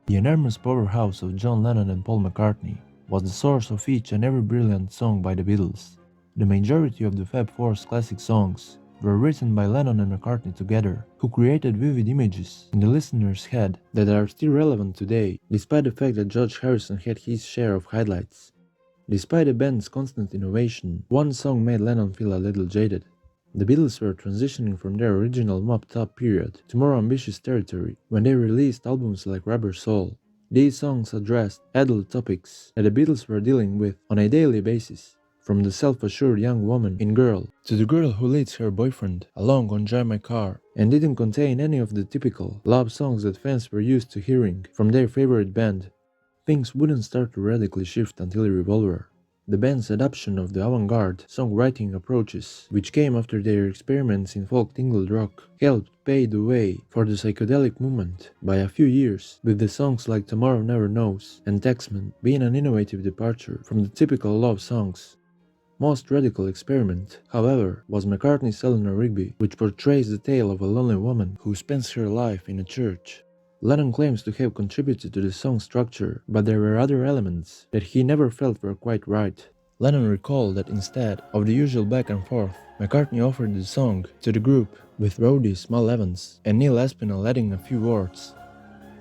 The enormous powerhouse of John Lennon and Paul McCartney was the source of each and every brilliant song by the Beatles. The majority of the Fab Four's classic songs were written by Lennon and McCartney together, who created vivid images in the listener's head that are still relevant today, despite the fact that George Harrison had his share of highlights. Despite the band's constant innovation, one song made Lennon feel a little jaded. The Beatles were transitioning from their original mob-top period to more ambitious territory when they released albums like Rubber Soul. These songs addressed adult topics that the Beatles were dealing with on a daily basis, from the self-assured young woman in Girl to the girl who leads her boyfriend along on Drive My Car, and didn't contain any of the typical love songs that fans were used to hearing from their favorite band. Things wouldn't start to radically shift until Revolver. The band's adoption of the avant-garde songwriting approaches, which came after their experiments in folk-tingled rock, helped pave the way for the psychedelic movement by a few years, with the songs like Tomorrow Never Knows and Taxman being an innovative departure from the typical love songs. Most radical experiment, however, was McCartney's Eleanor Rigby, which portrays the tale of a lonely woman who spends her life in a church. Lennon claims to have contributed to the song's structure, but there were other elements that he never felt were quite right. Lennon recalled that instead of the usual back and forth, McCartney offered the song to the group, with roadies Mal Evans and Neil Aspinall adding a few words.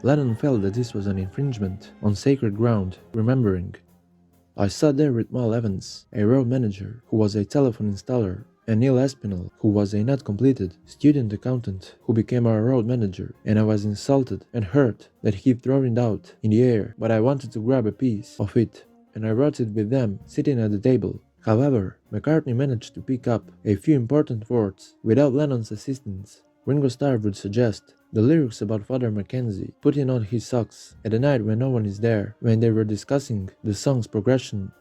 Lennon felt that this was an infringement on sacred ground, remembering, "I sat there with Mal Evans, a road manager who was a telephone installer, and Neil Aspinall, who was a not completed student accountant who became our road manager, and I was insulted and hurt that he threw it out in the air, but I wanted to grab a piece of it, and I wrote it with them sitting at the table." However, McCartney managed to pick up a few important words without Lennon's assistance. Ringo Starr would suggest the lyrics about Father Mackenzie putting on his socks at a night when no one is there when they were discussing the song's progression.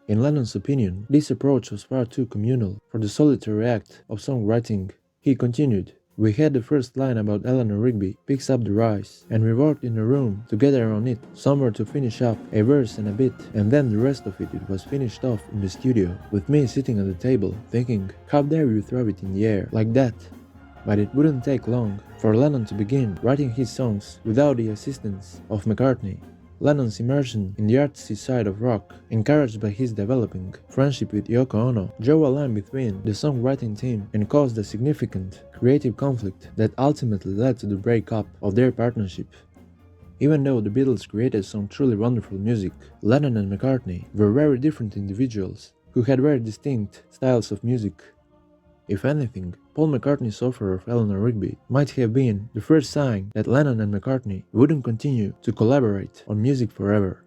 In Lennon's opinion, this approach was far too communal for the solitary act of songwriting. He continued, "We had the first line about Eleanor Rigby picks up the rice, and we worked in a room together on it, somewhere to finish up a verse and a bit, and then the rest of it was finished off in the studio, with me sitting at the table, thinking, how dare you throw it in the air, like that?" But it wouldn't take long for Lennon to begin writing his songs without the assistance of McCartney. Lennon's immersion in the artsy side of rock, encouraged by his developing friendship with Yoko Ono, drew a line between the songwriting team and caused a significant creative conflict that ultimately led to the breakup of their partnership. Even though the Beatles created some truly wonderful music, Lennon and McCartney were very different individuals who had very distinct styles of music. If anything, Paul McCartney's offer of Eleanor Rigby might have been the first sign that Lennon and McCartney wouldn't continue to collaborate on music forever.